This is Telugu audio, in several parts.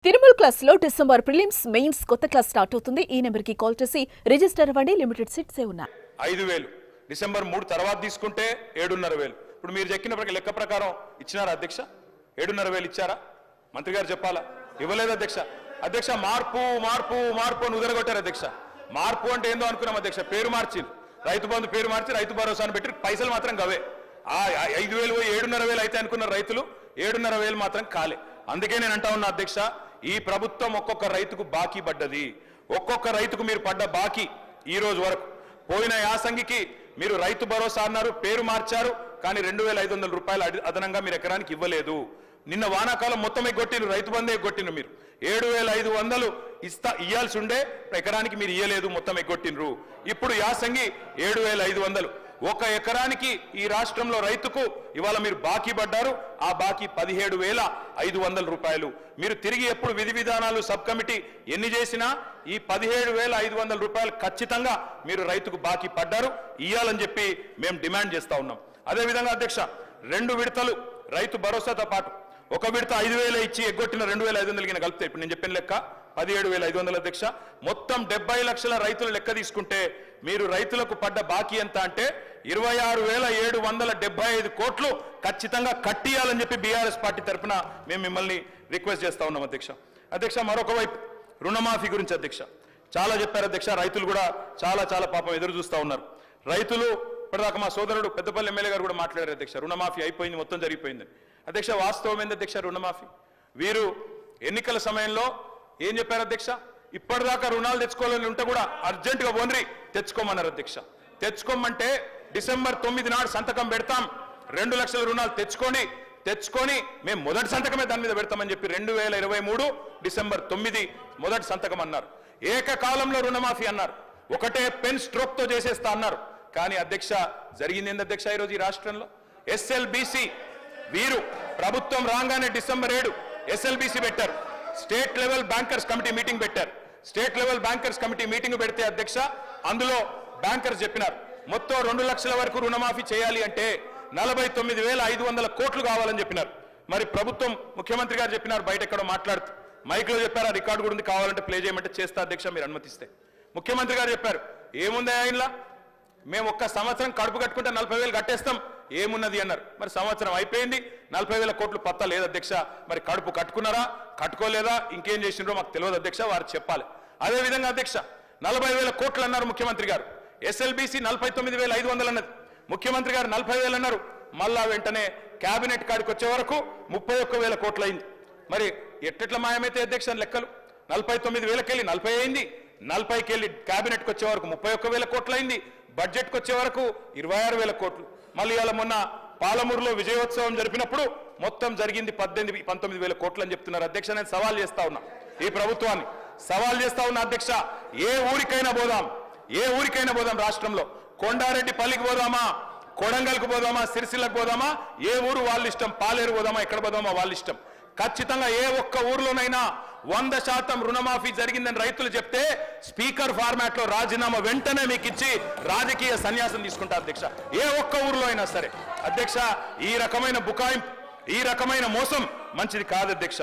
తిరుమల క్లాస్ లో డిసెంబర్ ప్రిలిమ్స్ మెయిన్స్ కొత్త క్లాస్ స్టార్ట్ అవుతుంది. ఈ నెంబర్ కి కాల్ చేసి రిజిస్టర్ అవ్వండి. లిమిటెడ్ సీట్స్ ఉన్నాయి. 5,000 డిసెంబర్ 3 తర్వాత తీసుకుంటే 7,500. ఇప్పుడు మీరు చెక్కిన లెక్క ప్రకారం ఇచ్చినారా అధ్యక్ష? 7,500 ఇచ్చారా? మంత్రి గారు చెప్పాలా? ఇవ్వలేదు అధ్యక్ష. అధ్యక్ష మార్పు మార్పు మార్పు అని ఉదరగొట్టారు అధ్యక్ష. మార్పు అంటే ఏందో అనుకున్నాం అధ్యక్ష. పేరు మార్చి రైతు బంధు పేరు మార్చి రైతు భరోసాను పెట్టి పైసలు మాత్రం గవే. 5,000 పోయి 7,500 అయితే అనుకున్నారు రైతులు. 7,500 మాత్రం కాలే. అందుకే నేను అంటా ఉన్నా అధ్యక్ష, ఈ ప్రభుత్వం ఒక్కొక్క రైతుకు బాకీ పడ్డది. ఒక్కొక్క రైతుకు మీరు పడ్డ బాకీ ఈ రోజు వరకు పోయిన యాసంగికి మీరు రైతు భరోసా అన్నారు, పేరు మార్చారు, కానీ 2,500 రూపాయలు అదనంగా మీరు ఎకరానికి ఇవ్వలేదు. నిన్న వానాకాలం మొత్తం ఎగ్గొట్టిను, రైతు బంధు ఎగ్గొట్టిను. మీరు 7,500 ఇయ్యాల్సి ఉండే ఎకరానికి మీరు ఇయ్యలేదు, మొత్తం ఎగ్గొట్టినరు. ఇప్పుడు యాసంగి 7,500 ఒక ఎకరానికి ఈ రాష్ట్రంలో రైతుకు ఇవాళ మీరు బాకీ పడ్డారు. ఆ బాకీ 17,500 రూపాయలు. మీరు తిరిగి ఎప్పుడు విధి విధానాలు సబ్ కమిటీ ఎన్ని చేసినా ఈ 17,500 రూపాయలు ఖచ్చితంగా మీరు రైతుకు బాకీ పడ్డారు, ఇయ్యాలని చెప్పి మేము డిమాండ్ చేస్తా ఉన్నాం. అదేవిధంగా అధ్యక్ష, 2 విడతలు రైతు భరోసాతో పాటు ఒక విడత 5,000 ఇచ్చి ఎగ్గొట్టిన 2,500 కలిపితే ఇప్పుడు నేను చెప్పిన లెక్క 17,500 అధ్యక్ష. మొత్తం 70 లక్షల రైతుల లెక్క తీసుకుంటే మీరు రైతులకు పడ్డ బాకీ ఎంత అంటే 26,775 కోట్లు ఖచ్చితంగా కట్టియాలని చెప్పి బీఆర్ఎస్ పార్టీ తరఫున మేము మిమ్మల్ని రిక్వెస్ట్ చేస్తా ఉన్నాం అధ్యక్ష. అధ్యక్ష, మరొక వైపు రుణమాఫీ గురించి అధ్యక్ష చాలా చెప్పారు అధ్యక్ష. రైతులు కూడా చాలా పాపం ఎదురు చూస్తూ ఉన్నారు. రైతులు ఇప్పటిదాకా మా సోదరుడు పెద్దపల్లి ఎమ్మెల్యే గారు కూడా మాట్లాడారు అధ్యక్ష, రుణమాఫీ అయిపోయింది, మొత్తం జరిగిపోయింది అధ్యక్ష. వాస్తవం ఏంది అధ్యక్ష? రుణమాఫీ వీరు ఎన్నికల సమయంలో ఏం చెప్పారు అధ్యక్ష? ఇప్పటిదాకా రుణాలు తెచ్చుకోవాలని ఉంటే కూడా అర్జెంటుగా ఓనరి తెచ్చుకోమన్నారు అధ్యక్ష. తెచ్చుకోమంటే డిసెంబర్ 9 నాడు సంతకం పెడతాం, 2 లక్షల రుణాలు తెచ్చుకొని మేము మొదటి సంతకమే దాని మీద పెడతామని చెప్పి 2023 డిసెంబర్ 9 మొదటి సంతకం అన్నారు. ఏకకాలంలో రుణమాఫీ అన్నారు, ఒకటే పెన్ స్ట్రోక్ తో చేసేస్తా అన్నారు. కానీ అధ్యక్ష జరిగింది ఏంది అధ్యక్ష? ఈరోజు ఈ రాష్ట్రంలో ఎస్ఎల్బిసి వీరు ప్రభుత్వం రాగానే డిసెంబర్ 7 ఎస్ఎల్బిసి పెట్టారు. State level bankers committee meeting పెట్టారు. State level bankers committee meeting పెడితే అధ్యక్ష అందులో బ్యాంకర్స్ చెప్పినారు మొత్తం 2 లక్షల వరకు రుణమాఫీ చేయాలి అంటే 49,500 కోట్లు కావాలని చెప్పినారు. మరి ప్రభుత్వం ముఖ్యమంత్రి గారు చెప్పినారు, బయట ఎక్కడో మాట్లాడుతూ మైక్లో చెప్పారు, రికార్డు కూడా ఉంది, కావాలంటే ప్లే చేయమంటే చేస్తా అధ్యక్ష మీరు అనుమతిస్తే. ముఖ్యమంత్రి గారు చెప్పారు, ఏముంది ఆయనలా, మేము ఒక్క సంవత్సరం కడుపు కట్టుకుంటే 40,000 కట్టేస్తాం, ఏమున్నది అన్నారు. మరి సంవత్సరం అయిపోయింది, 40,000 కోట్లు పత్తా లేదు అధ్యక్ష. మరి కడుపు కట్టుకున్నారా కట్టుకోలేదా ఇంకేం చేసినారో మాకు తెలియదు అధ్యక్ష, వారు చెప్పాలి. అదేవిధంగా అధ్యక్ష 40,000 కోట్లు అన్నారు ముఖ్యమంత్రి గారు, ఎస్ఎల్బిసి 49,500 అన్నది, ముఖ్యమంత్రి గారు 40,000 అన్నారు. మళ్ళా వెంటనే కేబినెట్ కాడికి వచ్చే వరకు 31,000 కోట్లు అయింది. మరి ఎట్లా మాయమైతే అధ్యక్ష లెక్కలు? 49,000కి వెళ్ళి 40 అయింది, 40కి వెళ్ళి కేబినెట్కి వచ్చే వరకు 31,000 కోట్లు అయింది, బడ్జెట్కి వచ్చే వరకు 26,000 కోట్లు. మళ్ళీ ఇవాళ మొన్న పాలమూరులో విజయోత్సవం జరిపినప్పుడు మొత్తం జరిగింది 19,000 కోట్లు అని చెప్తున్నారు అధ్యక్ష. నేను సవాల్ చేస్తా ఉన్నా, ఈ ప్రభుత్వాన్ని సవాల్ చేస్తా ఉన్నా అధ్యక్ష, ఏ ఊరికైనా పోదాం రాష్ట్రంలో, కొండారెడ్డి పల్లికి పోదామా, కొడంగల్కు పోదామా, సిరిసిల్లకు పోదామా, ఏ ఊరు వాళ్ళ ఇష్టం, పాలేరు పోదామా, ఎక్కడ పోదామా వాళ్ళ ఇష్టం. ఖచ్చితంగా ఏ ఒక్క ఊర్లోనైనా 100% రుణమాఫీ జరిగిందని రైతులు చెప్తే స్పీకర్ ఫార్మాట్ లో రాజీనామా వెంటనే మీకు ఇచ్చి రాజకీయ సన్యాసం తీసుకుంటా అధ్యక్ష, ఏ ఒక్క ఊర్లో అయినా సరే. అధ్యక్ష, ఈ రకమైన బుకాయింపు, ఈ రకమైన మోసం మంచిది కాదు అధ్యక్ష.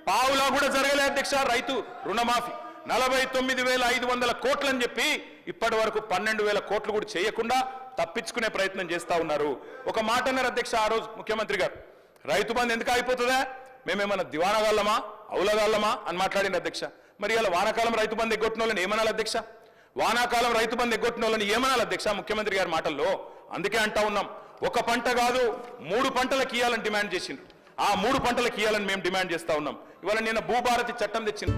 పావులా కూడా జరగలే అధ్యక్ష రైతు రుణమాఫీ. 49,500 కోట్లు అని చెప్పి ఇప్పటి వరకు 12,000 కోట్లు కూడా చేయకుండా తప్పించుకునే ప్రయత్నం చేస్తా ఉన్నారు. ఒక మాట అన్నారు అధ్యక్ష ఆ రోజు ముఖ్యమంత్రి గారు, రైతు బంధు ఎందుకు అయిపోతుందా, మేమేమన్నా దివానగాళ్ళమా అవులగాళ్ళమా అని మాట్లాడిన అధ్యక్ష. మరి ఇలా వానాకాలం రైతు బంధు ఎగ్గొట్టిన వాళ్ళని ఏమనాలి అధ్యక్ష? వానాకాలం రైతు బంధు ఎగ్గొట్టిన వాళ్ళని ఏమనాలి అధ్యక్ష ముఖ్యమంత్రి గారి మాటల్లో? అందుకే అంటా ఉన్నాం, ఒక పంట కాదు 3 పంటలకు ఇయ్యాలని డిమాండ్ చేసిండ్రు. ఆ 3 పంటలకు ఇయ్యాలని మేము డిమాండ్ చేస్తా ఉన్నాం. ఇవాళ నిన్న భూభారతి చట్టం తెచ్చింది.